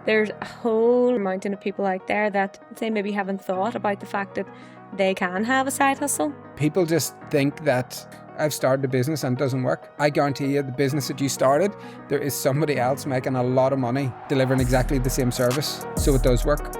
There's a whole mountain of people out there that they maybe haven't thought about the fact that they can have a side hustle. People just think that I've started a business and it doesn't work. I guarantee you the business that you started, there is somebody else making a lot of money delivering exactly the same service. So it does work.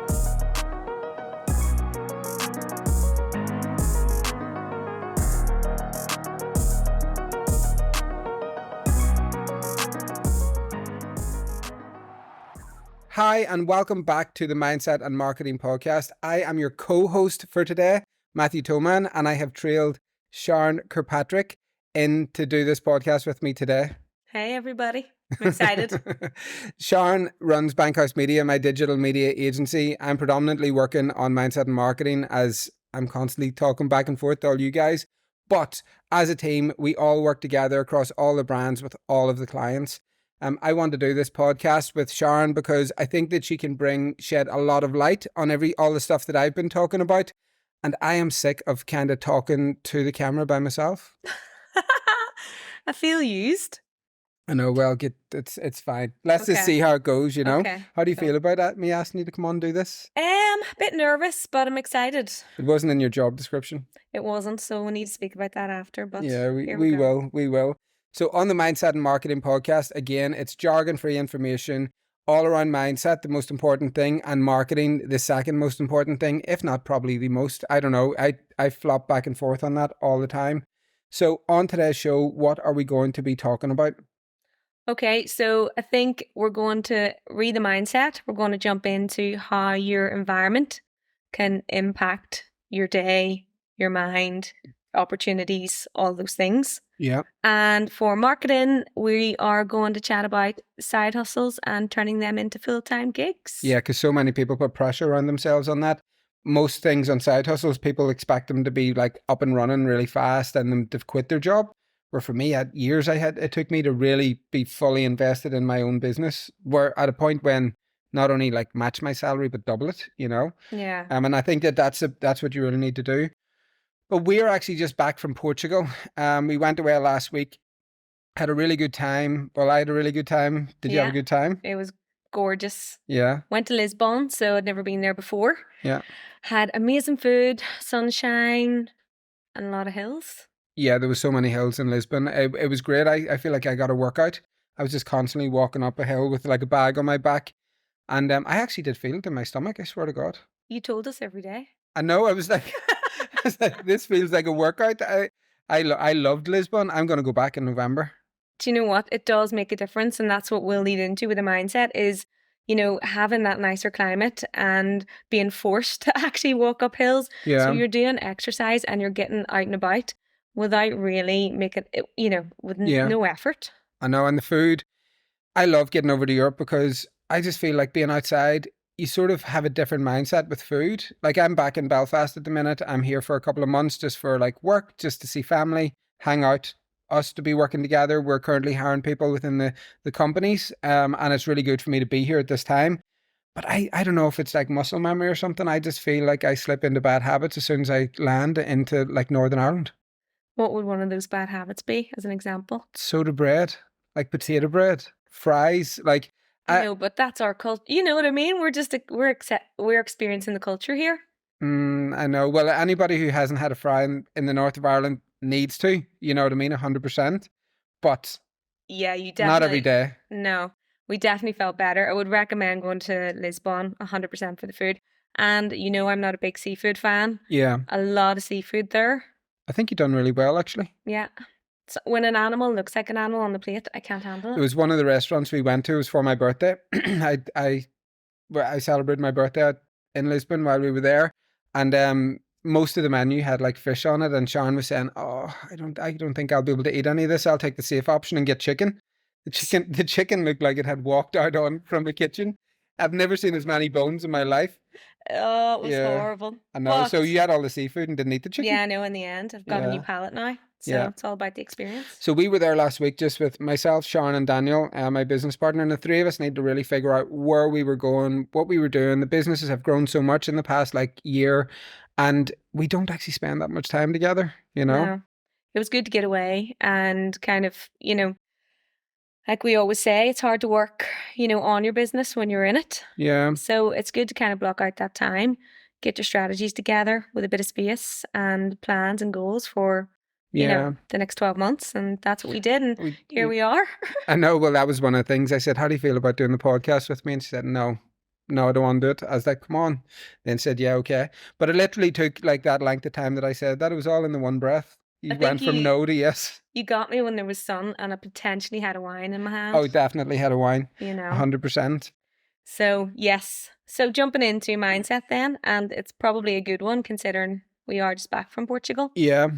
Hi, and welcome back to the Mindset and Marketing Podcast. I am your co-host for today, Matthew Toman, and I have trailed Sharon Kirkpatrick in to do this podcast with me today. Hey, everybody. I'm excited. Sharon runs Bankhouse Media, my digital media agency. I'm predominantly working on mindset and marketing as I'm constantly talking back and forth to all you guys. But as a team, we all work together across all the brands with all of the clients. I want to do this podcast with Sharon because I think that she can shed a lot of light on all the stuff that I've been talking about. And I am sick of kind of talking to the camera by myself. I feel used. I know, well, it's fine. Let's just see how it goes, you know? Okay. How do you feel about that, me asking you to come on and do this? A bit nervous, but I'm excited. It wasn't in your job description. It wasn't, so we need to speak about that after. But yeah, we will. So on the Mindset and Marketing Podcast, again, it's jargon-free information all around mindset, the most important thing, and marketing, the second most important thing, if not probably the most. I don't know. I flop back and forth on that all the time. So on today's show, what are we going to be talking about? Okay, so I think we're going to read the mindset. We're going to jump into how your environment can impact your day, your mind, opportunities, all those things. Yeah. And for marketing, we are going to chat about side hustles and turning them into full-time gigs. Yeah, because so many people put pressure on themselves on that. Most things on side hustles, people expect them to be like up and running really fast and them to quit their job. Where for me, it took me to really be fully invested in my own business. Where at a point when not only like match my salary but double it, you know. Yeah. And I think that's what you really need to do. But we're actually just back from Portugal. We went away last week. Had a really good time. Well, I had a really good time. Did you have a good time? It was gorgeous. Yeah. Went to Lisbon, so I'd never been there before. Yeah. Had amazing food, sunshine, and a lot of hills. Yeah, there was so many hills in Lisbon. It was great. I feel like I got a workout. I was just constantly walking up a hill with like a bag on my back. And I actually did feel it in my stomach, I swear to God. You told us every day. I know, I was like, this feels like a workout. I loved Lisbon. I'm going to go back in November. Do you know what? It does make a difference. And that's what we'll lead into with the mindset is, you know, having that nicer climate and being forced to actually walk up hills. Yeah. So you're doing exercise and you're getting out and about without really making it, you know, with no effort. I know. And the food, I love getting over to Europe because I just feel like being outside, you sort of have a different mindset with food. Like I'm back in Belfast at the minute. I'm here for a couple of months just for like work, just to see family, hang out, us to be working together. We're currently hiring people within the companies. And it's really good for me to be here at this time. But I don't know if it's like muscle memory or something. I just feel like I slip into bad habits as soon as I land into like Northern Ireland. What would one of those bad habits be, as an example? Soda bread, like potato bread, fries, like... No, but that's our culture. You know what I mean? We're experiencing the culture here. I know. Well, anybody who hasn't had a fry in the north of Ireland needs to. You know what I mean? 100%. But yeah, you definitely not every day. No, we definitely felt better. I would recommend going to Lisbon 100% for the food. And you know, I'm not a big seafood fan. Yeah, a lot of seafood there. I think you've done really well, actually. Yeah. So when an animal looks like an animal on the plate, I can't handle it. It was one of the restaurants we went to. It was for my birthday. I celebrated my birthday in Lisbon while we were there, and most of the menu had like fish on it. And Sharon was saying, "Oh, I don't think I'll be able to eat any of this. I'll take the safe option and get chicken." The chicken looked like it had walked out from the kitchen. I've never seen as many bones in my life. Oh, it was horrible. I know. So you had all the seafood and didn't eat the chicken? Yeah, I know. In the end, I've got a new palate now. So it's all about the experience. So we were there last week just with myself, Sharon and Daniel, my business partner, and the three of us need to really figure out where we were going, what we were doing. The businesses have grown so much in the past like year, and we don't actually spend that much time together, you know? No. It was good to get away and kind of, you know, like we always say, it's hard to work, on your business when you're in it. Yeah. So it's good to kind of block out that time, get your strategies together with a bit of space and plans and goals for, Yeah. the next 12 months. And that's what we did. And We, here we are. I know. Well, that was one of the things I said. How do you feel about doing the podcast with me? And she said, no, no, I don't want to do it. I was like, come on. Then said, yeah, okay. But it literally took like that length of time that I said that. It was all in the one breath. I You think went from no to yes. you got me when there was sun and I potentially had a wine in my hand. Oh, definitely had a wine. 100%. So yes. So jumping into mindset then, and it's probably a good one considering we are just back from Portugal. Yeah.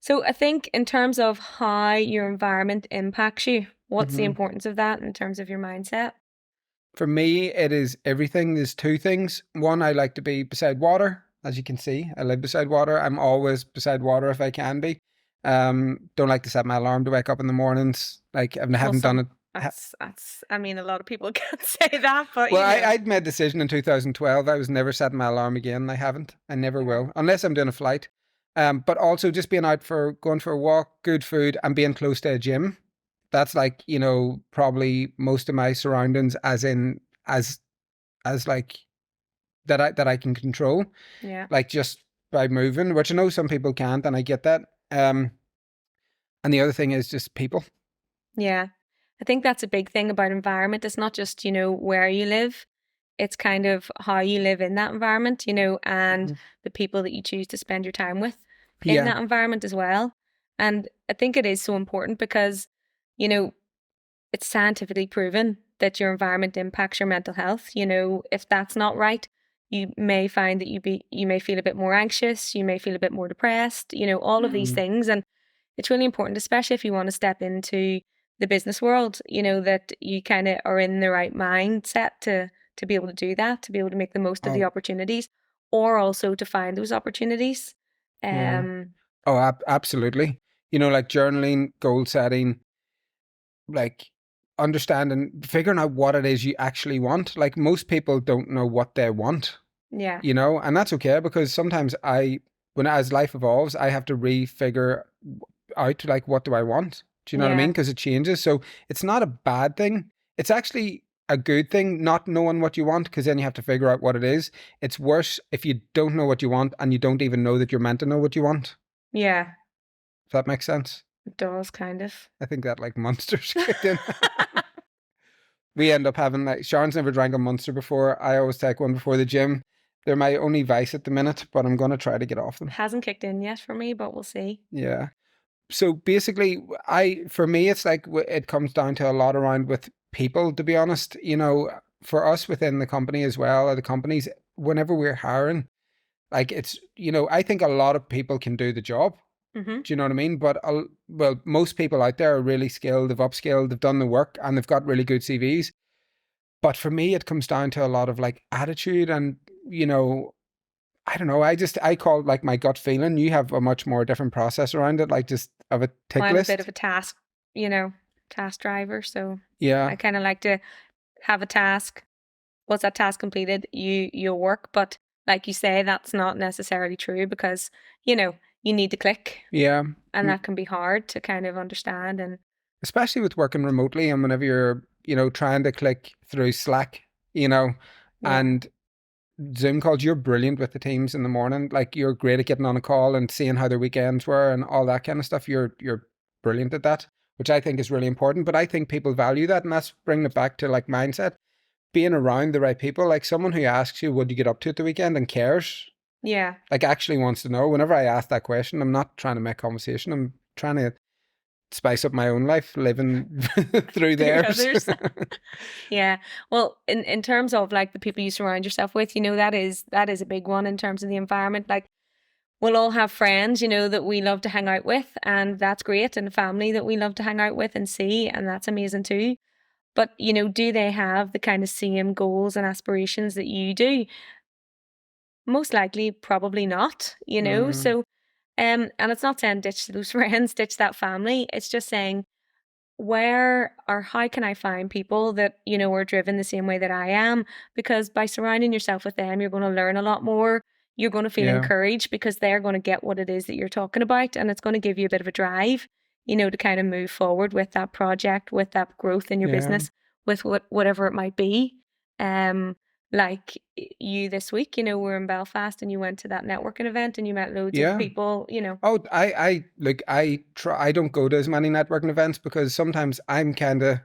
So I think in terms of how your environment impacts you, what's the Mhm. importance of that in terms of your mindset? For me, it is everything. There's two things. One, I like to be beside water. As you can see, I live beside water. I'm always beside water if I can be. Don't like to set my alarm to wake up in the mornings. Like I haven't done it. That's. I mean, a lot of people can't say that, but Well, I'd made a decision in 2012. I was never setting my alarm again. I haven't. I never will, unless I'm doing a flight. But also just being out for going for a walk, good food, and being close to a gym. That's like, probably most of my surroundings, as in as like that I can control. Yeah. Like just by moving, which I know some people can't, and I get that. And the other thing is just people. Yeah. I think that's a big thing about environment. It's not just, where you live. It's kind of how you live in that environment, and the people that you choose to spend your time with in that environment as well. And I think it is so important because, it's scientifically proven that your environment impacts your mental health. If that's not right, you may find that you may feel a bit more anxious, you may feel a bit more depressed, all of these things. And it's really important, especially if you want to step into the business world, that you kind of are in the right mindset to be able to do that, to be able to make the most of the opportunities, or also to find those opportunities. Yeah. Oh, absolutely. Like journaling, goal setting, like understanding, figuring out what it is you actually want. Like most people don't know what they want. Yeah. And that's okay because sometimes when as life evolves, I have to refigure out like what do I want? Do you know what I mean? Because it changes. So it's not a bad thing. It's actually a good thing not knowing what you want because then you have to figure out what it is. It's worse if you don't know what you want and you don't even know that you're meant to know what you want. Yeah. If that makes sense. It does, kind of. I think that like Monsters kicked in. We end up having like Sharon's never drank a Monster before. I always take one before the gym. They're my only vice at the minute, but I'm going to try to get off them. Hasn't kicked in yet for me, but we'll see. Yeah. So basically, for me, it's like it comes down to a lot around with people, to be honest. For us within the company as well, or the companies, whenever we're hiring, like it's, I think a lot of people can do the job. Mm-hmm. Do you know what I mean? But, well, most people out there are really skilled, they've upskilled, they've done the work, and they've got really good CVs. But for me, it comes down to a lot of like attitude and, I don't know. I call it like my gut feeling. You have a much more different process around it, like just of a tick I'm list. a bit of a task, task driver. So Yeah. I kind of like to have a task. Once that task completed, you'll work. But like you say, that's not necessarily true because, you need to click. Yeah. And that can be hard to kind of understand. And especially with working remotely and whenever you're, trying to click through Slack, and Zoom calls, you're brilliant with the teams in the morning. Like you're great at getting on a call and seeing how their weekends were and all that kind of stuff. You're brilliant at that, which I think is really important. But I think people value that, and that's bringing it back to like mindset, being around the right people, like someone who asks you, what do you get up to at the weekend and cares? Yeah. Like actually wants to know. Whenever I ask that question, I'm not trying to make conversation. I'm trying to spice up my own life, living through theirs. Yeah. Well, in terms of like the people you surround yourself with, that is a big one in terms of the environment. Like we'll all have friends, that we love to hang out with, and that's great, and family that we love to hang out with and see, and that's amazing too. But, do they have the kind of same goals and aspirations that you do? Most likely, probably not, So, and it's not saying ditch those friends, ditch that family. It's just saying where or how can I find people that, are driven the same way that I am? Because by surrounding yourself with them, you're going to learn a lot more. You're going to feel encouraged because they're going to get what it is that you're talking about, and it's going to give you a bit of a drive to kind of move forward with that project, with that growth in your Yeah. business, with whatever it might be. Like you this week, we're in Belfast and you went to that networking event and you met loads of Yeah. people. Oh, I don't go to as many networking events because sometimes I'm kind of,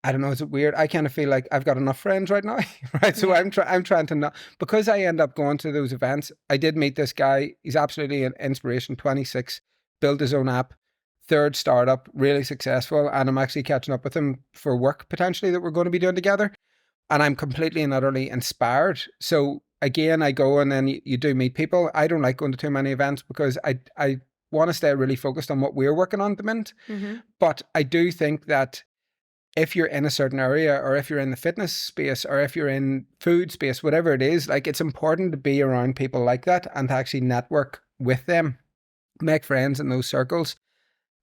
I don't know, is it weird? I kind of feel like I've got enough friends right now, right? So Yeah. I'm trying to not, because I end up going to those events. I did meet this guy. He's absolutely an inspiration. 26, built his own app, third startup, really successful, and I'm actually catching up with him for work potentially that we're going to be doing together. And I'm completely and utterly inspired. So again, I go and then you do meet people. I don't like going to too many events because I want to stay really focused on what we're working on at the minute. Mm-hmm. But I do think that if you're in a certain area, or if you're in the fitness space, or if you're in food space, whatever it is, like, it's important to be around people like that and to actually network with them, make friends in those circles.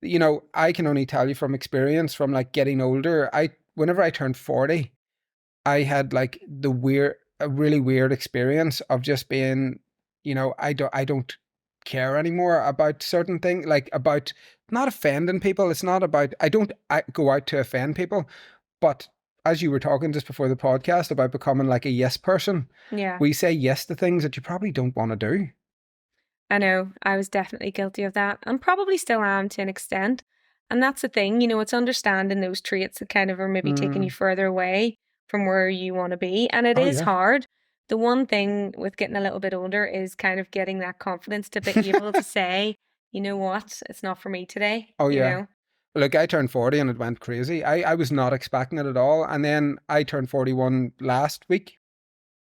I can only tell you from experience, from like getting older. Whenever I turned 40, I had like a really weird experience of just being, I don't care anymore about certain things, like about not offending people. It's not about, I go out to offend people, but as you were talking just before the podcast about becoming like a yes person, Yeah. we say yes to things that you probably don't want to do. I know. I was definitely guilty of that and probably still am to an extent. And that's the thing, it's understanding those traits that kind of are maybe taking you Mm. further away from where you want to be. And it Oh is yeah. hard. The one thing with getting a little bit older is kind of getting that confidence to be able to say, you know what, it's not for me today, Oh yeah. Look, I turned 40 and it went crazy. I was not expecting it at all. And then I turned 41 last week,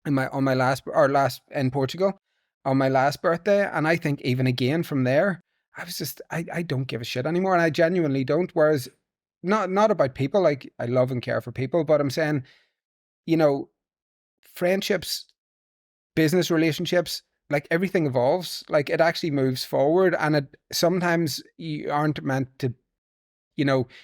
on my last in Portugal, on my last birthday. And I think even again from there, I was just, I don't give a shit anymore. And I genuinely don't. Whereas, not about people, like, I love and care for people, but I'm saying, you know, friendships, business relationships, like, everything evolves. Like, it actually moves forward, and it sometimes you aren't meant to,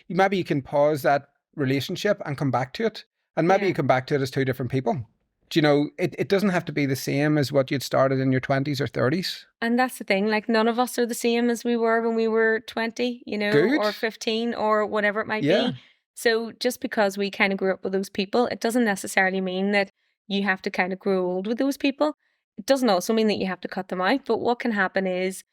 maybe you can pause that relationship and come back to it. And maybe you Yeah. come back to it as two different people. Do you know, it doesn't have to be the same as what you'd started in your 20s or 30s. And that's the thing, like none of us are the same as we were when we were 20, Good. or 15 or whatever it might Yeah. be. So just because we kind of grew up with those people, it doesn't necessarily mean that you have to kind of grow old with those people. It doesn't also mean that you have to cut them out. But what can happen is,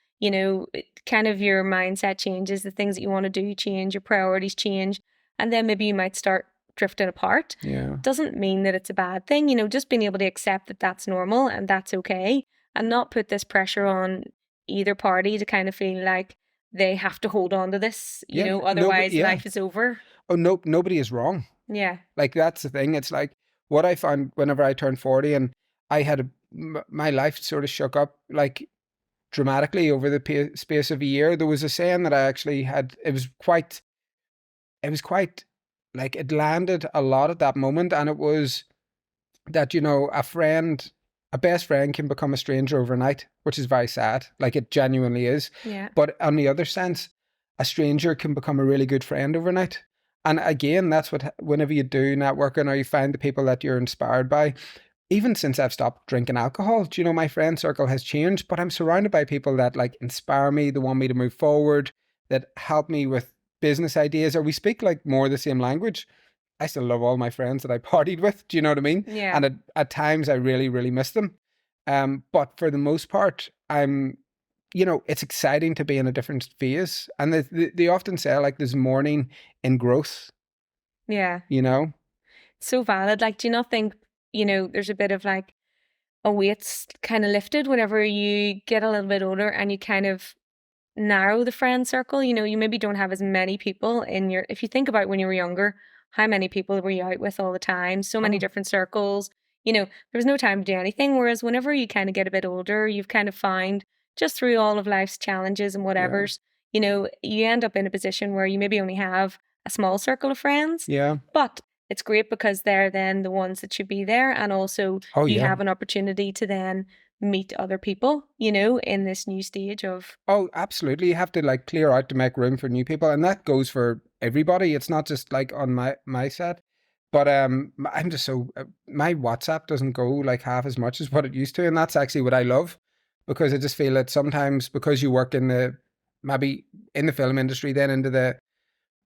kind of your mindset changes, the things that you want to do change, your priorities change, and then maybe you might start drifting apart. Yeah. Doesn't mean that it's a bad thing, just being able to accept that that's normal and that's okay, and not put this pressure on either party to kind of feel like they have to hold on to this, Yeah. Nobody. otherwise Yeah. life is over. Oh no, nobody is wrong. Yeah. Like, that's the thing. It's like what I found whenever I turned 40, and I had my life sort of shook up like dramatically over the space of a year. There was a saying that I actually had. It was quite like, it landed a lot at that moment, and it was that, a best friend can become a stranger overnight, which is very sad. Like, it genuinely is. Yeah. But on the other sense, a stranger can become a really good friend overnight. And again, that's what, whenever you do networking, or you find the people that you're inspired by. Even since I've stopped drinking alcohol, my friend circle has changed, but I'm surrounded by people that, like, inspire me, that want me to move forward, that help me with business ideas, or we speak like more the same language. I still love all my friends that I partied with. Do you know what I mean? Yeah. And at times I really, really miss them. But for the most part, it's exciting to be in a different phase. And they often say, like, there's mourning in growth, Yeah. you know? So valid. Like, do you not think, there's a bit of like a weight's kind of lifted whenever you get a little bit older and you kind of narrow the friend circle? You maybe don't have as many people in your, if you think about when you were younger, how many people were you out with all the time? So many Oh, different circles. There was no time to do anything. Whereas whenever you kind of get a bit older, you've kind of found just through all of life's challenges and yeah. whatever's, you end up in a position where you maybe only have a small circle of friends. Yeah. But it's great because they're then the ones that should be there. And also Oh, you yeah. have an opportunity to then meet other people, in this new stage of. Oh, absolutely. You have to, like, clear out to make room for new people, and that goes for everybody. It's not just like on my set. But I'm just so my WhatsApp doesn't go like half as much as what it used to, and that's actually what I love, because I just feel that sometimes, because you work in the maybe in the film industry, then into the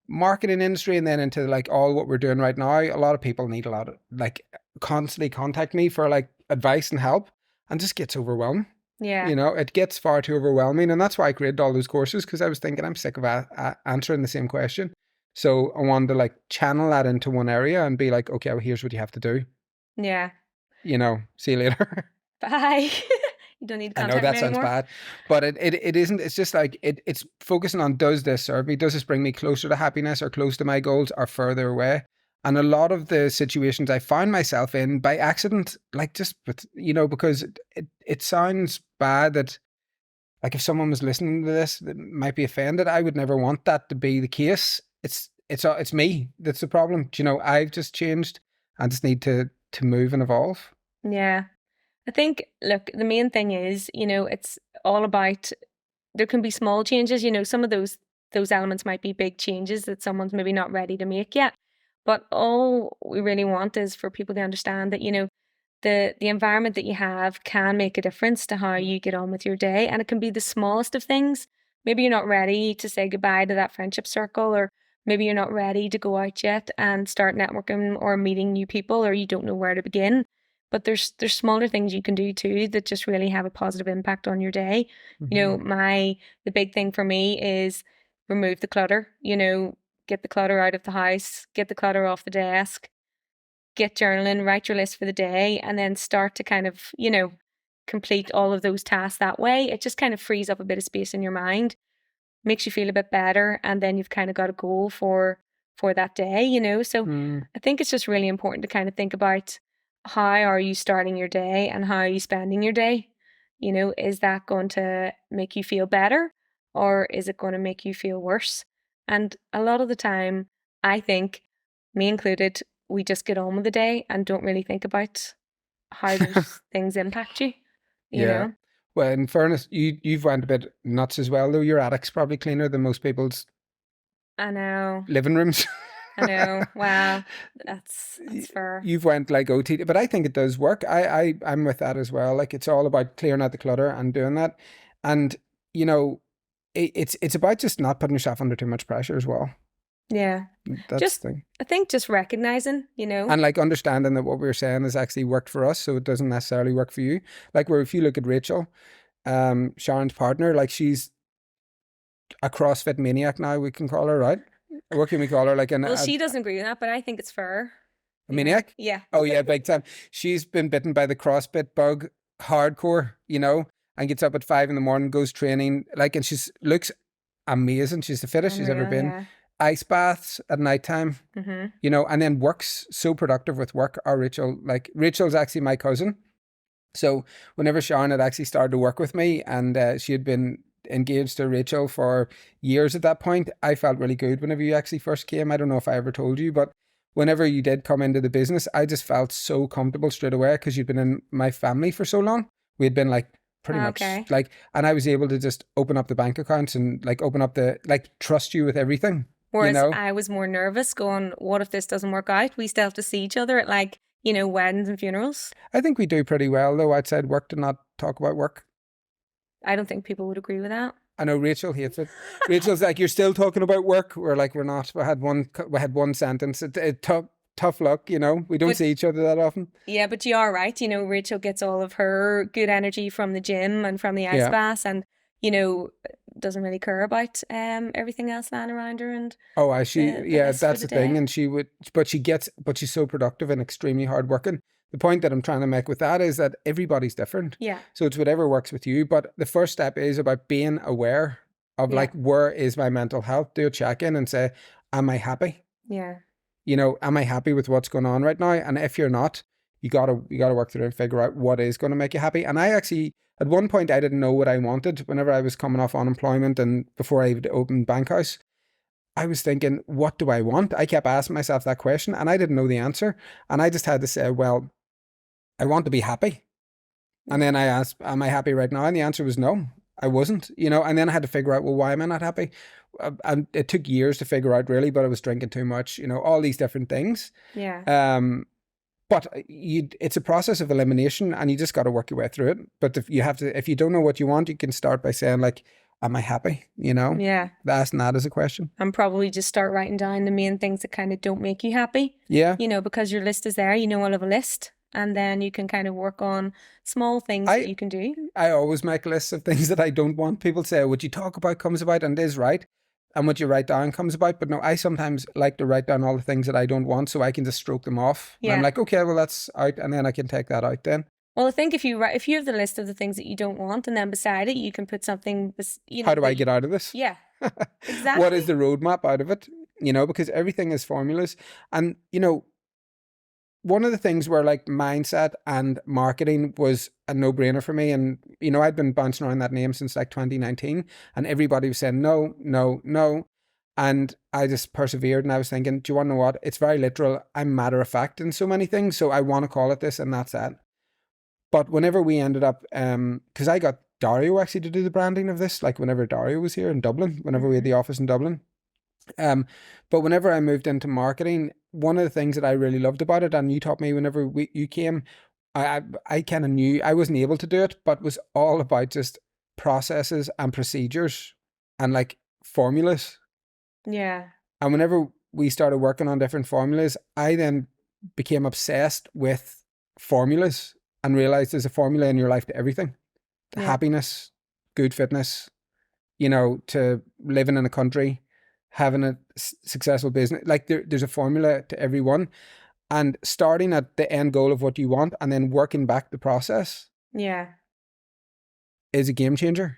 marketing industry, and then into like all what we're doing right now, a lot of people need a lot of like constantly contact me for like advice and help, and just gets overwhelming. Yeah. It gets far too overwhelming, and that's why I created all those courses, because I was thinking I'm sick of answering the same question. So I wanted to like channel that into one area and be like, okay, well, here's what you have to do. Yeah. See you later. Bye. You don't need to I know contact that me sounds anymore. bad, but it isn't. It's just like it's focusing on, does this serve me? Does this bring me closer to happiness, or close to my goals, or further away? And a lot of the situations I found myself in by accident, like just with, because it sounds bad that, like, if someone was listening to this that might be offended, I would never want that to be the case. It's me that's the problem. I've just changed. I just need to move and evolve. Yeah. I think, look, the main thing is, it's all about, there can be small changes, some of those elements might be big changes that someone's maybe not ready to make yet. But all we really want is for people to understand that, the environment that you have can make a difference to how you get on with your day. And it can be the smallest of things. Maybe you're not ready to say goodbye to that friendship circle, or maybe you're not ready to go out yet and start networking or meeting new people, or you don't know where to begin. But there's smaller things you can do too that just really have a positive impact on your day. The big thing for me is remove the clutter, get the clutter out of the house, get the clutter off the desk, get journaling, write your list for the day, and then start to kind of, complete all of those tasks that way. It just kind of frees up a bit of space in your mind, makes you feel a bit better, and then you've kind of got a goal for that day, So Mm. I think it's just really important to kind of think about, how are you starting your day and how are you spending your day? Is that going to make you feel better, or is it going to make you feel worse? And a lot of the time, I think, me included, we just get on with the day and don't really think about how those things impact you, you Yeah. know? Well, in fairness, you've went a bit nuts as well, though. Your attic's probably cleaner than most people's I know. living rooms. I know. Wow. That's fair. You've went like OT, but I think it does work. I'm with that as well. Like, it's all about clearing out the clutter and doing that, and you know, it's about just not putting yourself under too much pressure as well. Yeah. That's Just, the thing. I think just recognizing. And like understanding that what we are saying has actually worked for us, so it doesn't necessarily work for you. Like, where if you look at Rachel, Sharon's partner, like, she's a CrossFit maniac now, we can call her, right? What can we call her? Like Well, she doesn't agree with that, but I think it's fair. a maniac? Yeah. Oh yeah, big time. She's been bitten by the CrossFit bug hardcore, and gets up at 5 a.m, goes training, like, and she's looks amazing. She's the fittest she's ever Unreal, been. yeah. Ice baths at nighttime, and then works so productive with work. Our Rachel, like, Rachel's actually my cousin. So whenever Sharon had actually started to work with me, and she had been engaged to Rachel for years at that point, I felt really good whenever you actually first came. I don't know if I ever told you, but whenever you did come into the business, I just felt so comfortable straight away, because you'd been in my family for so long. We had been like pretty much Okay. like, and I was able to just open up the bank accounts and like open up trust you with everything. Whereas I was more nervous going, what if this doesn't work out? We still have to see each other at weddings and funerals. I think we do pretty well though outside work to not talk about work. I don't think people would agree with that. I know Rachel hates it. Rachel's like, you're still talking about work. We're like, we're not. We had one sentence. Tough luck, we don't see each other that often. Yeah, but you are right. Rachel gets all of her good energy from the gym and from the ice baths, and doesn't really care about everything else lying around her. And that's the thing. And but she's so productive and extremely hardworking. The point that I'm trying to make with that is that everybody's different. Yeah. So it's whatever works with you. But the first step is about being aware of like, where is my mental health? Do a check-in and say, am I happy? Yeah. Am I happy with what's going on right now? And if you're not, you gotta work through and figure out what is going to make you happy. And I actually, at one point, I didn't know what I wanted whenever I was coming off unemployment and before I opened Bankhouse. I was thinking, what do I want? I kept asking myself that question and I didn't know the answer. And I just had to say, well, I want to be happy. And then I asked, am I happy right now? And the answer was no, I wasn't, and then I had to figure out, well, why am I not happy? And it took years to figure out really, but I was drinking too much, all these different things. Yeah. But it's a process of elimination and you just got to work your way through it. But if you don't know what you want, you can start by saying like, am I happy? You know, Yeah. asking that as a question. And probably just start writing down the main things that kind of don't make you happy. Yeah. You know, because your list is there, you know, I'll have a list. And then you can kind of work on small things that you can do. I always make lists of things that I don't want. People say, what you talk about comes about, and it is right. And what you write down comes about. But no, I sometimes like to write down all the things that I don't want so I can just stroke them off. Yeah. And I'm like, okay, well, that's out. And then I can take that out then. Well, I think if you have the list of the things that you don't want, and then beside it, you can put something, you know. How do I get out of this? Yeah, exactly. What is the roadmap out of it? You know, because everything is formulas. And, you know, one of the things where like mindset and marketing was a no-brainer for me. And, you know, I'd been bouncing around that name since like 2019, and everybody was saying, no, no, no. And I just persevered, and I was thinking, do you want to know what? It's very literal. I'm matter of fact in so many things. So I want to call it this, and that's that. But whenever we ended up, because I got Dario actually to do the branding of this, like whenever Dario was here in Dublin, whenever we had the office in Dublin. But whenever I moved into marketing, one of the things that I really loved about it, and you taught me whenever you came, I kind of knew I wasn't able to do it, but was all about just processes and procedures and like formulas. Yeah. And whenever we started working on different formulas, I then became obsessed with formulas and realized there's a formula in your life to everything. To happiness, good fitness, you know, to living in a country, having a successful business. Like there's a formula to everyone, and starting at the end goal of what you want and then working back the process. Yeah. Is a game changer.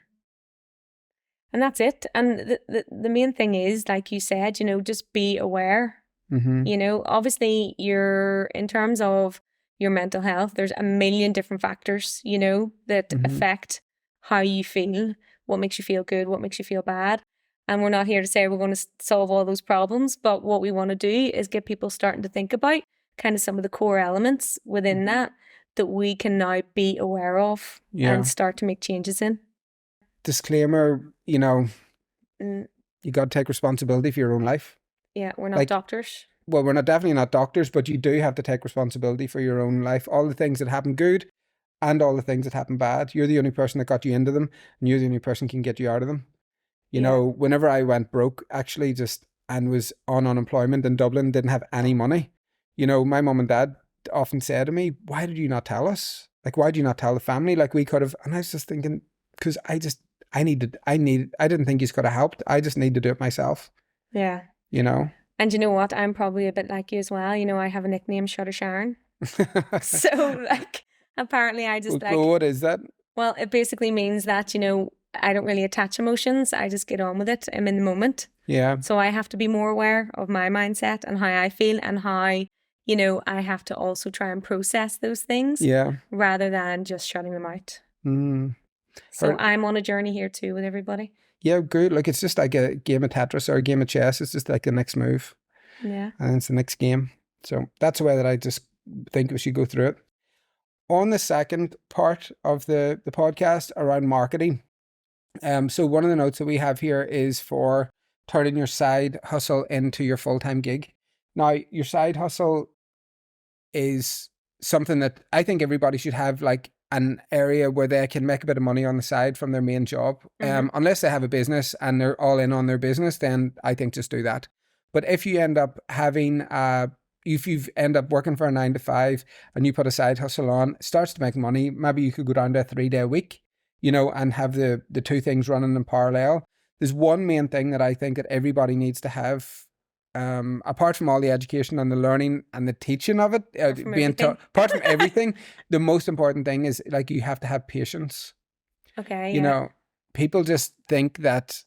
And that's it. And the main thing is, like you said, you know, just be aware. Mm-hmm. You know, obviously in terms of your mental health, there's a million different factors, you know, that affect how you feel, what makes you feel good, what makes you feel bad. And we're not here to say we're going to solve all those problems, but what we want to do is get people starting to think about kind of some of the core elements within that we can now be aware of and start to make changes in. Disclaimer, you know, you got to take responsibility for your own life. Yeah, we're not doctors. Well, we're definitely not doctors, but you do have to take responsibility for your own life. All the things that happen good and all the things that happen bad. You're the only person that got you into them, and you're the only person can get you out of them. You know, whenever I went broke, actually, and was on unemployment in Dublin, didn't have any money. You know, my mum and dad often said to me, why did you not tell us? Like, why did you not tell the family? Like, we could have. And I was just thinking, because I didn't think you could have helped. I just need to do it myself. Yeah. You know? And you know what? I'm probably a bit like you as well. You know, I have a nickname, Sharon. So, like, apparently I just well, what is that? Well, it basically means that, you know, I don't really attach emotions. I just get on with it. I'm in the moment. Yeah. So I have to be more aware of my mindset and how I feel and how, you know, I have to also try and process those things. Yeah. Rather than just shutting them out. So I'm on a journey here too with everybody. Yeah, good. Like, it's just like a game of Tetris or a game of chess. It's just like the next move. Yeah. And it's the next game. So that's the way that I just think we should go through it. On the second part of the podcast around marketing. So one of the notes that we have here is for turning your side hustle into your full-time gig. Now, your side hustle is something that I think everybody should have, like an area where they can make a bit of money on the side from their main job. Unless they have a business and they're all in on their business, then I think just do that. But if you end up having if you end up working for a 9 to 5 and you put a side hustle on, it starts to make money. Maybe you could go down to a 3-day week, you know, and have the two things running in parallel. There's one main thing that I think that everybody needs to have, apart from all the education and the learning and the teaching of it, apart from everything, the most important thing is, like, you have to have patience. Okay. You know, people just think that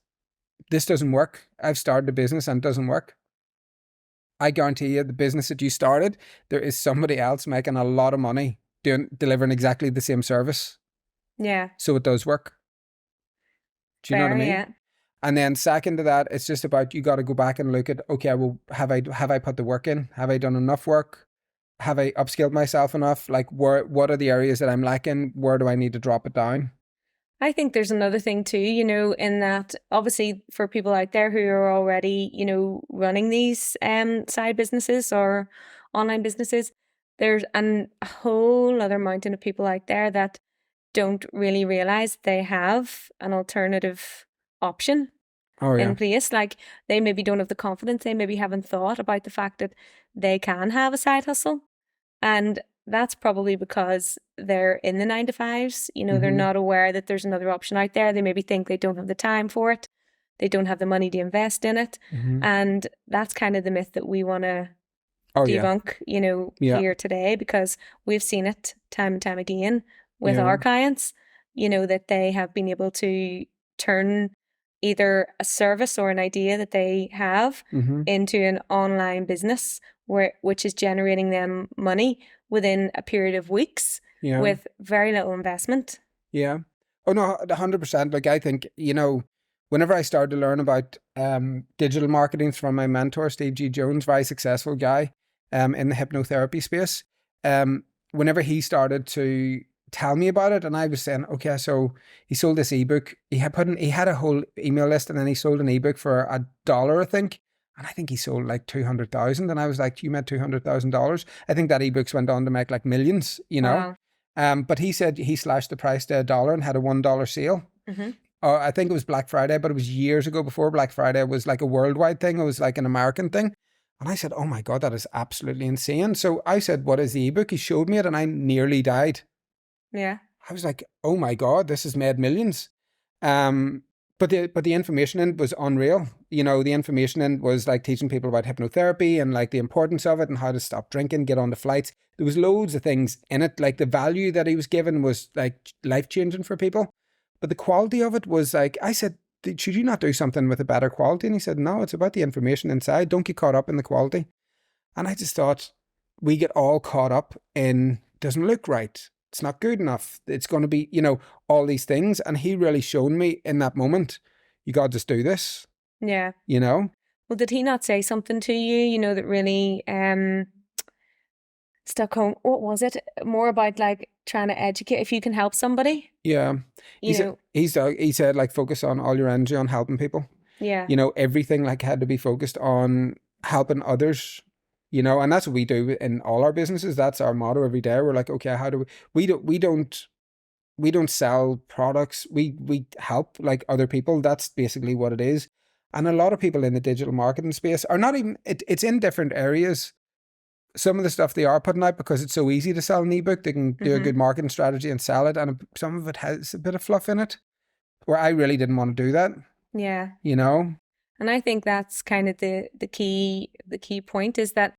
this doesn't work. I've started a business and it doesn't work. I guarantee you, the business that you started, there is somebody else making a lot of money delivering exactly the same service. Yeah. So it does work. Do you know what I mean? Yeah. And then second to that, it's just about, you got to go back and look at, okay, well, have I put the work in? Have I done enough work? Have I upskilled myself enough? Like, what are the areas that I'm lacking? Where do I need to drop it down? I think there's another thing too, you know, in that obviously for people out there who are already, you know, running these side businesses or online businesses, there's a whole other mountain of people out there that don't really realize they have an alternative option Oh yeah. in place. Like they maybe don't have the confidence, they maybe haven't thought about the fact that they can have a side hustle. And that's probably because they're in the 9 to 5s, they're Mm-hmm. not aware that there's another option out there. They maybe think they don't have the time for it. They don't have the money to invest in it. Mm-hmm. And that's kind of the myth that we want to Oh yeah. debunk, Yeah. here today, because we've seen it time and time again with Yeah. our clients, that they have been able to turn either a service or an idea that they have Mm-hmm. into an online business which is generating them money within a period of weeks Yeah. with very little investment. Yeah. Oh no, 100%. Like I think, whenever I started to learn about digital marketing from my mentor, Steve G. Jones, very successful guy in the hypnotherapy space, whenever he started to tell me about it, and I was saying, okay, so he sold this ebook. He had a whole email list, and then he sold an ebook for $1, I think. And I think he sold like 200,000. And I was like, you made $200,000. I think that ebooks went on to make like millions, Wow. But he said he slashed the price to $1 and had a $1 sale. Mm-hmm. I think it was Black Friday, but it was years ago before Black Friday was like a worldwide thing. It was like an American thing. And I said, oh my God, that is absolutely insane. So I said, what is the ebook? He showed me it and I nearly died. Yeah. I was like, oh my God, this has made millions. But the information in it was unreal. The information in it was like teaching people about hypnotherapy and like the importance of it and how to stop drinking, get on the flights. There was loads of things in it. Like the value that he was given was like life changing for people. But the quality of it was like, I said, should you not do something with a better quality? And he said, no, it's about the information inside. Don't get caught up in the quality. And I just thought, we get all caught up in, doesn't look right. It's not good enough. It's going to be, all these things. And he really shown me in that moment, you got to just do this, Yeah. Well, did he not say something to you, that really stuck home? What was it? More about like trying to educate, if you can help somebody. Yeah. He said like focus on all your energy on helping people. Yeah. Everything like had to be focused on helping others, and that's what we do in all our businesses. That's our motto every day. We're like, okay, how do we don't sell products. We help like other people. That's basically what it is. And a lot of people in the digital marketing space are not even, it's in different areas. Some of the stuff they are putting out because it's so easy to sell an ebook, they can do a good marketing strategy and sell it. And some of it has a bit of fluff in it where I really didn't want to do that. Yeah. And I think that's kind of the key point is that,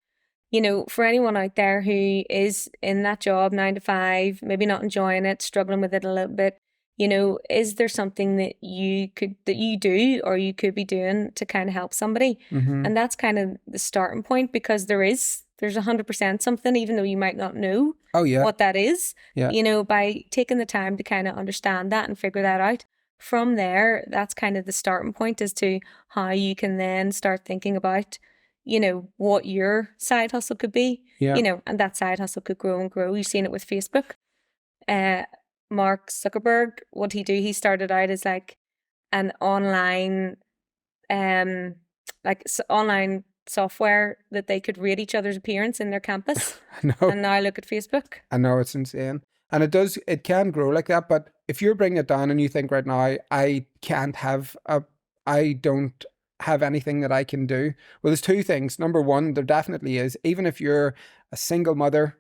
for anyone out there who is in that job 9 to 5, maybe not enjoying it, struggling with it a little bit, is there something that you do or you could be doing to kind of help somebody? Mm-hmm. And that's kind of the starting point, because there's 100% something, even though you might not know what that is. Yeah. By taking the time to kind of understand that and figure that out. From there, that's kind of the starting point as to how you can then start thinking about, what your side hustle could be, and that side hustle could grow and grow. You've seen it with Facebook. Mark Zuckerberg, what he do, he started out as like an online, online software that they could rate each other's appearance in their campus. No. And now look at Facebook. I know, it's insane. And it can grow like that. But if you're bringing it down and you think right now, I don't have anything that I can do. Well, there's two things. Number one, there definitely is. Even if you're a single mother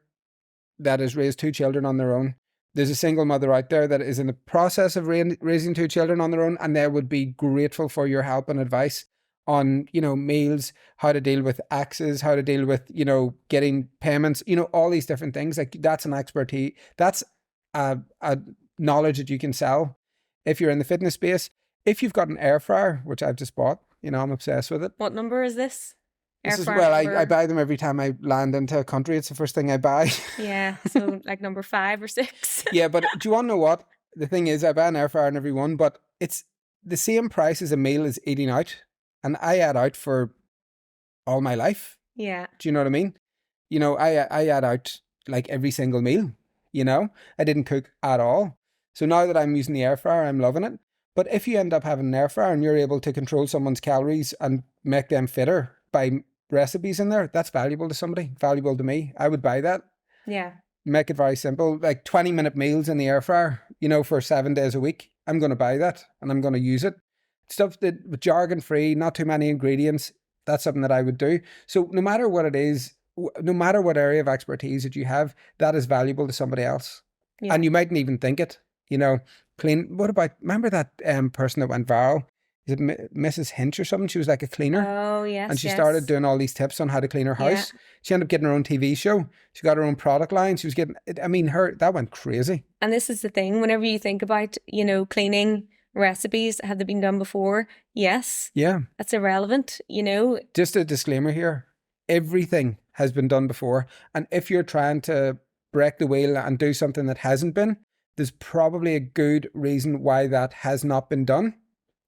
that has raised 2 children on their own, there's a single mother out there that is in the process of raising 2 children on their own, and they would be grateful for your help and advice on, meals, how to deal with axes, how to deal with, getting payments, all these different things. Like that's an expertise. That's a knowledge that you can sell if you're in the fitness space. If you've got an air fryer, which I've just bought, I'm obsessed with it. What number is this? I buy them every time I land into a country. It's the first thing I buy. Yeah, so like number 5 or 6. Yeah, but do you want to know what? The thing is, I buy an air fryer and every one, but it's the same price as a meal is eating out. And I ate out for all my life. Yeah. Do you know what I mean? I ate out like every single meal, I didn't cook at all. So now that I'm using the air fryer, I'm loving it. But if you end up having an air fryer and you're able to control someone's calories and make them fitter by recipes in there, that's valuable to somebody, valuable to me. I would buy that. Yeah. Make it very simple, like 20-minute meals in the air fryer, for 7 days a week. I'm going to buy that and I'm going to use it. Stuff that with jargon free, not too many ingredients. That's something that I would do. So no matter what it is, no matter what area of expertise that you have, that is valuable to somebody else. Yeah. And you mightn't even think it, you know, clean. What about, remember that person that went viral? Is it Mrs. Hinch or something? She was like a cleaner. Oh, And yes, she started yes. doing all these tips on how to clean her Yeah. house. She ended up getting her own TV show. She got her own product line. She was getting, I mean, that went crazy. And this is the thing, whenever you think about, cleaning recipes, have they been done before? Yes. Yeah. That's irrelevant, Just a disclaimer here. Everything has been done before. And if you're trying to break the wheel and do something that hasn't been, there's probably a good reason why that has not been done.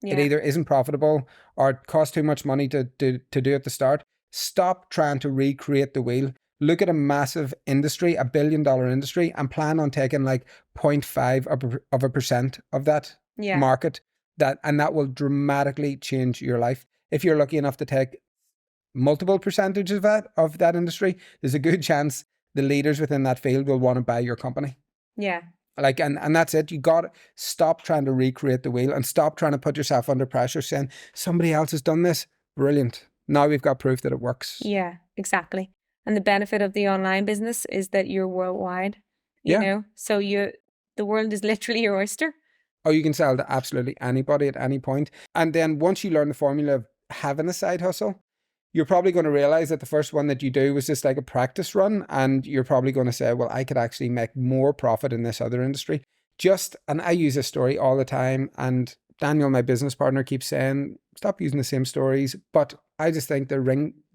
Yeah. It either isn't profitable or it costs too much money to do at the start. Stop trying to recreate the wheel. Look at a massive industry, $1 billion industry, and plan on taking like 0.5% of that Yeah. market. And that will dramatically change your life. If you're lucky enough to take multiple percentages of that industry, there's a good chance the leaders within that field will want to buy your company. Yeah. Like, and that's it. You got to stop trying to recreate the wheel and stop trying to put yourself under pressure saying somebody else has done this. Brilliant. Now we've got proof that it works. Yeah, exactly. And the benefit of the online business is that you're worldwide, Yeah. so the world is literally your oyster. Oh, you can sell to absolutely anybody at any point. And then once you learn the formula of having a side hustle, you're probably going to realize that the first one that you do was just like a practice run. And you're probably going to say, well, I could actually make more profit in this other industry. And I use this story all the time. And Daniel, my business partner, keeps saying, stop using the same stories. But I just think they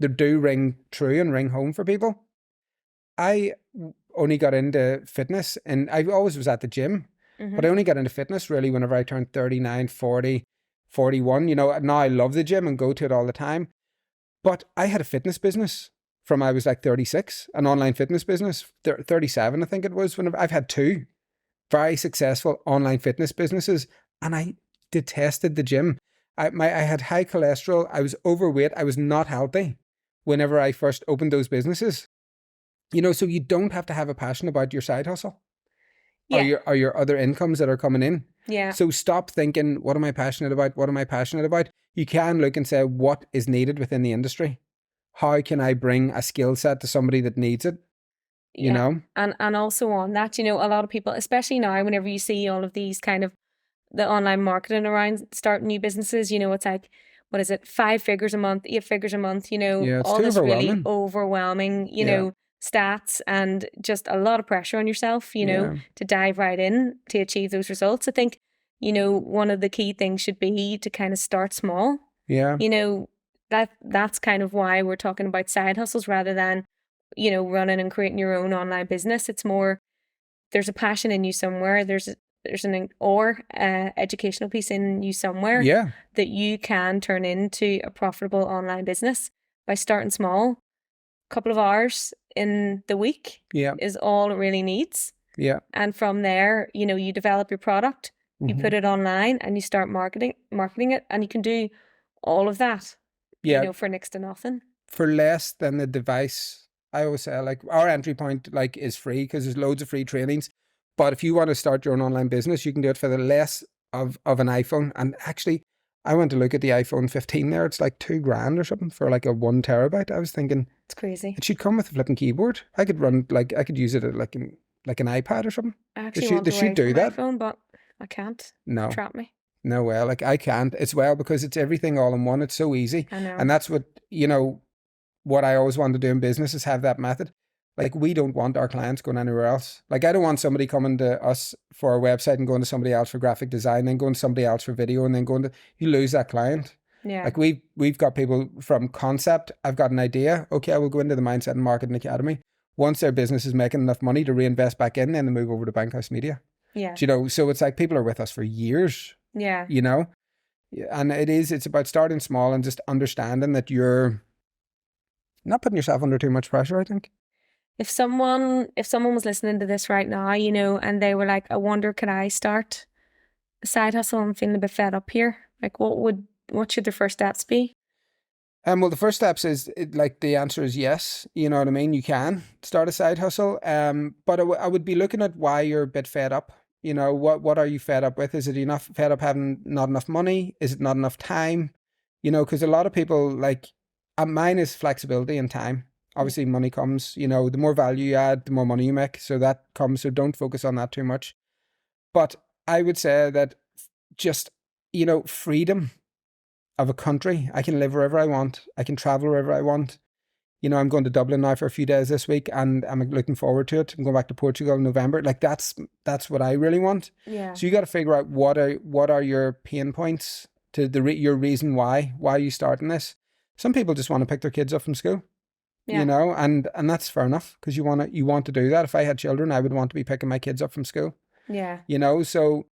do ring true and ring home for people. I only got into fitness, and I always was at the gym, but I only got into fitness really whenever I turned 39, 40, 41. Now I love the gym and go to it all the time. But I had a fitness business from I was like 36, an online fitness business, 37, I think it was. Whenever I've had two very successful online fitness businesses, and I detested the gym. I had high cholesterol. I was overweight. I was not healthy whenever I first opened those businesses. So you don't have to have a passion about your side hustle. Yeah. Or your other incomes that are coming in. Yeah. So stop thinking, what am I passionate about? What am I passionate about? You can look and say, what is needed within the industry? How can I bring a skill set to somebody that needs it? And also on that, a lot of people, especially now, whenever you see all of these kind of the online marketing around starting new businesses, it's like, what is it, 5 figures a month, 8 figures a month, it's all too this really overwhelming. overwhelming, stats, and just a lot of pressure on yourself, to dive right in to achieve those results. I think, one of the key things should be to kind of start small. Yeah. That's kind of why we're talking about side hustles rather than, running and creating your own online business. It's more, there's a passion in you somewhere. There's an educational piece in you somewhere that you can turn into a profitable online business by starting small. A couple of hours in the week is all it really needs. Yeah. And from there, you develop your product, you put it online, and you start marketing it, and you can do all of that, for next to nothing. For less than the device. I always say, like, our entry point is free because there's loads of free trainings. But if you want to start your own online business, you can do it for the less of an iPhone. And actually, I went to look at the iPhone 15 there. It's like $2,000 or something for like a 1 terabyte. I was thinking, it's crazy. It should come with a flipping keyboard. I could run I could use it like an iPad or something. I actually want to do that. iPhone, but I can't. No, trap me. No, well, I can't. It's because it's everything all in one. It's so easy. I know. And that's what what I always want to do in business is have that method. Like, we don't want our clients going anywhere else. Like, I don't want somebody coming to us for our website and going to somebody else for graphic design, then going to somebody else for video, and then you lose that client. Yeah. Like, we've got people from concept. I've got an idea. Okay, I will go into the Mindset and Marketing Academy. Once their business is making enough money to reinvest back in, then they move over to Bankhouse Media. Yeah. So it's like people are with us for years. Yeah. And it's about starting small and just understanding that you're not putting yourself under too much pressure, I think. If someone was listening to this right now, and they were like, I wonder, could I start a side hustle? I'm feeling a bit fed up here. Like, what should their first steps be? Well, the first steps is the answer is yes. You know what I mean? You can start a side hustle. But I would be looking at why you're a bit fed up. You know, what are you fed up with? Is it enough fed up having not enough money? Is it not enough time? You know, because a lot of people like, mine is flexibility and time. Yeah. Obviously, money comes, you know, the more value you add, the more money you make. So that comes, so don't focus on that too much. But I would say that just, you know, freedom of a country. I can live wherever I want. I can travel wherever I want. You know, I'm going to Dublin now for a few days this week, and I'm looking forward to it. I'm going back to Portugal in November. Like that's what I really want. Yeah. So you got to figure out what are your pain points to your reason why are you starting this. Some people just want to pick their kids up from school, you Yeah. know, and that's fair enough because you want to do that. If I had children, I would want to be picking my kids up from school, Yeah. you know. So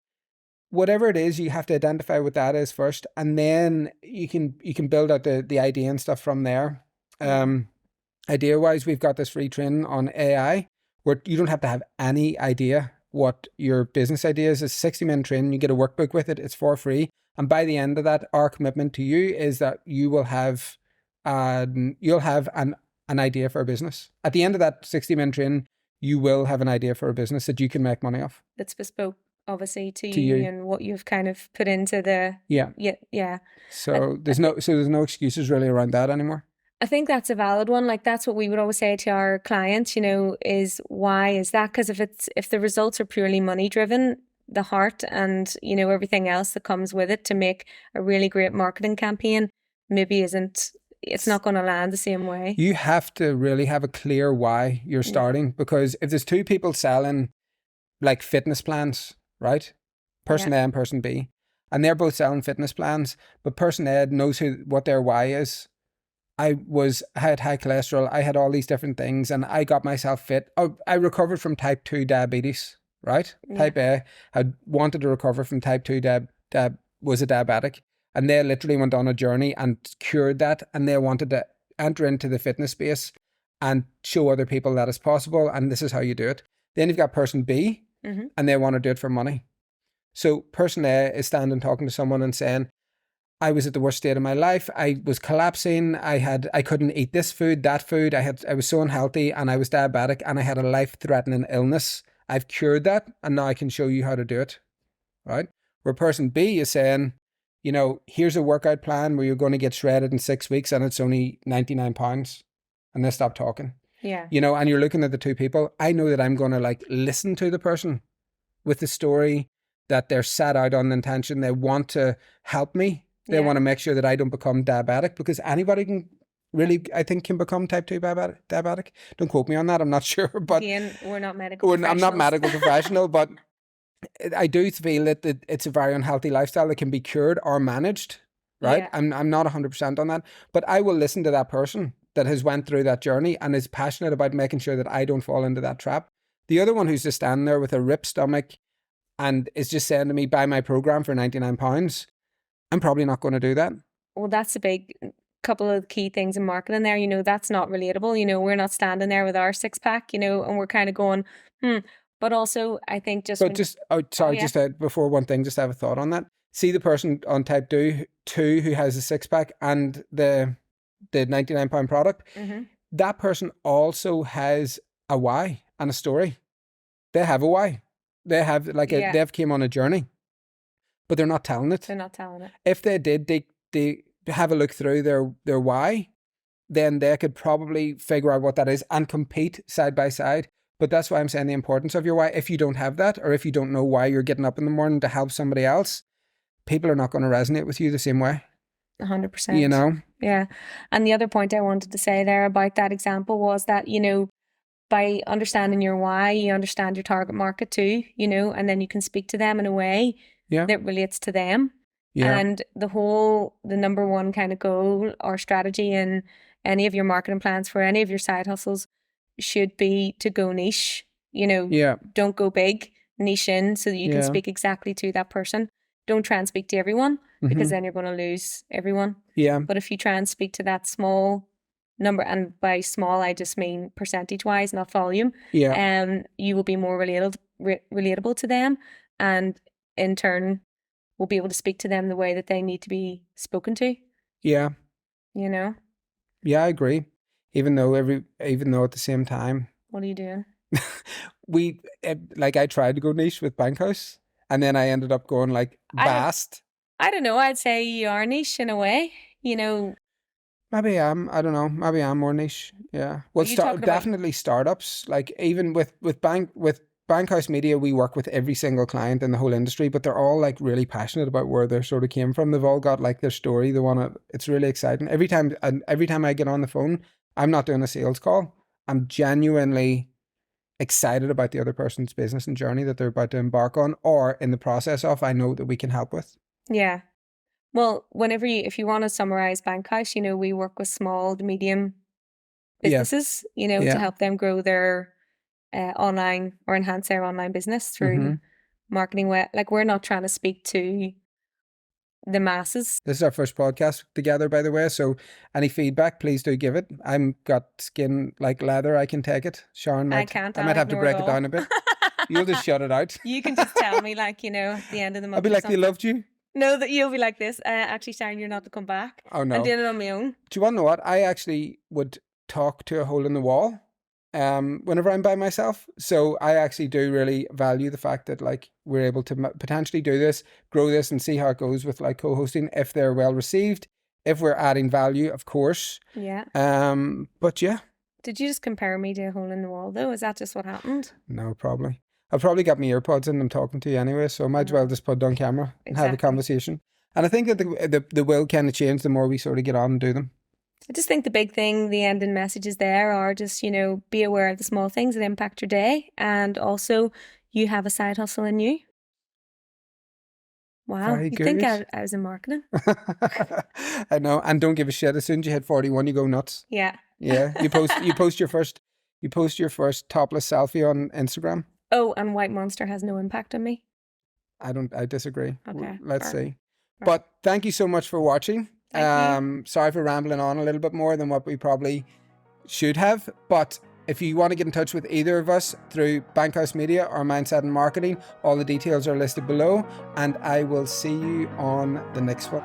whatever it is, you have to identify what that is first, and then you can build out the idea and stuff from there. Yeah. Idea wise, we've got this free training on AI where you don't have to have any idea what your business idea is. It's 60-minute training. You get a workbook with it. It's for free. And by the end of that, our commitment to you is that you'll have an idea for a business. At the end of that 60-minute training, you will have an idea for a business that you can make money off. That's bespoke, obviously, to To you you. and what you've kind of put into the. Yeah. Yeah. So there's no excuses really around that anymore. I think that's a valid one. Like that's what we would always say to our clients, you know, is why is that? Because if the results are purely money driven, the heart and, you know, everything else that comes with it to make a really great marketing campaign maybe it's not going to land the same way. You have to really have a clear why you're Yeah. starting, because if there's two people selling like fitness plans, right? Person A and person B, and they're both selling fitness plans, but person A knows what their why is. I had high cholesterol. I had all these different things, and I got myself fit. Oh, I recovered from type 2 diabetes, right? Yeah. Type A had wanted to recover from type 2 was a diabetic, and they literally went on a journey and cured that, and they wanted to enter into the fitness space and show other people that it's possible, and this is how you do it. Then you've got person B, and they want to do it for money. So person A is standing talking to someone and saying, I was at the worst state of my life. I was collapsing. I couldn't eat this food, that food. I was so unhealthy, and I was diabetic, and I had a life-threatening illness. I've cured that, and now I can show you how to do it, right? Where person B is saying, you know, here's a workout plan where you're going to get shredded in 6 weeks, and it's only £99, and they stop talking. Yeah. You know, and you're looking at the two people. I know that I'm going to like listen to the person with the story, that they're set out on intention. They want to help me. They want to make sure that I don't become diabetic, because anybody can really, I think, can become type 2 diabetic. Don't quote me on that. I'm not sure. But again, we're not medical professionals. I'm not medical professional, but I do feel that it's a very unhealthy lifestyle that can be cured or managed, right? Yeah. I'm not 100% on that, but I will listen to that person that has went through that journey and is passionate about making sure that I don't fall into that trap. The other one who's just standing there with a ripped stomach and is just saying to me, buy my program for £99, I'm probably not going to do that. Well, that's a big couple of key things in marketing there. You know, that's not relatable. You know, we're not standing there with our six pack, you know, and we're kind of going, But also, I think just. But before one thing, just have a thought on that. See the person on type 2 who has a six pack and the £99 product. That person also has a why and a story. They have a why. They have they've came on a journey, but they're not telling it. They're not telling it. If they did, they have a look through their why, then they could probably figure out what that is and compete side by side. But that's why I'm saying the importance of your why. If you don't have that, or if you don't know why you're getting up in the morning to help somebody else, people are not going to resonate with you the same way. 100%. You know? Yeah. And the other point I wanted to say there about that example was that, you know, by understanding your why, you understand your target market too, you know, and then you can speak to them in a way that relates to them. Yeah. And the number one kind of goal or strategy in any of your marketing plans for any of your side hustles should be to go niche, you know. Yeah. Don't go big, niche in so that you can speak exactly to that person. Don't try and speak to everyone, because then you're going to lose everyone. Yeah. But if you try and speak to that small number, and by small I just mean percentage wise, not volume, you will be more relatable to them, and in turn will be able to speak to them the way that they need to be spoken to. Yeah. You know? Yeah, I agree. Even though at the same time. What are you doing? I tried to go niche with Bankhouse, and then I ended up going like vast. I don't know. I'd say you are niche in a way. You know, Maybe I don't know. Maybe I'm more niche. Yeah. Well, you talking about definitely startups. Like even with Bankhouse Media, we work with every single client in the whole industry, but they're all like really passionate about where they sort of came from. They've all got like their story. They want to. It's really exciting. Every time I get on the phone, I'm not doing a sales call. I'm genuinely excited about the other person's business and journey that they're about to embark on, or in the process of, I know that we can help with. yeah. Well, if you want to summarize Bankhouse, you know, we work with small to medium businesses, you know, to help them grow their online or enhance their online business through marketing. Like, we're not trying to speak to the masses. This is our first podcast together, by the way. So any feedback, please do give it. I'm got skin like leather. I can take it. Sharon I can't. I might have to break it down a bit. You'll just shut it out. You can just tell me, like, you know, at the end of the month. I'll be like, they loved you. No, that you'll be like this. Actually, Sharon, you're not to come back. Oh, no. I'm doing it on my own. Do you want to know what? I actually would talk to a hole in the wall whenever I'm by myself. So I actually do really value the fact that like we're able to potentially do this, grow this, and see how it goes with like co-hosting if they're well received, if we're adding value, of course. Yeah. But yeah. Did you just compare me to a hole in the wall though? Is that just what happened? No, probably. I've probably got my earpods in and I'm talking to you anyway, so I might as well just put it on camera and have a conversation. And I think that the will kind of change the more we sort of get on and do them. I just think the big thing, the ending messages there are just, you know, be aware of the small things that impact your day. And also, you have a side hustle in you. Wow. Very you good. think I was in marketing? I know. And don't give a shit. As soon as you hit 41, you go nuts. Yeah. Yeah. You post your first topless selfie on Instagram. Oh, and White Monster has no impact on me. I disagree. Okay. Let's see. But thank you so much for watching. Sorry for rambling on a little bit more than what we probably should have. But if you want to get in touch with either of us through Bankhouse Media or Mindset and Marketing, all the details are listed below. And I will see you on the next one.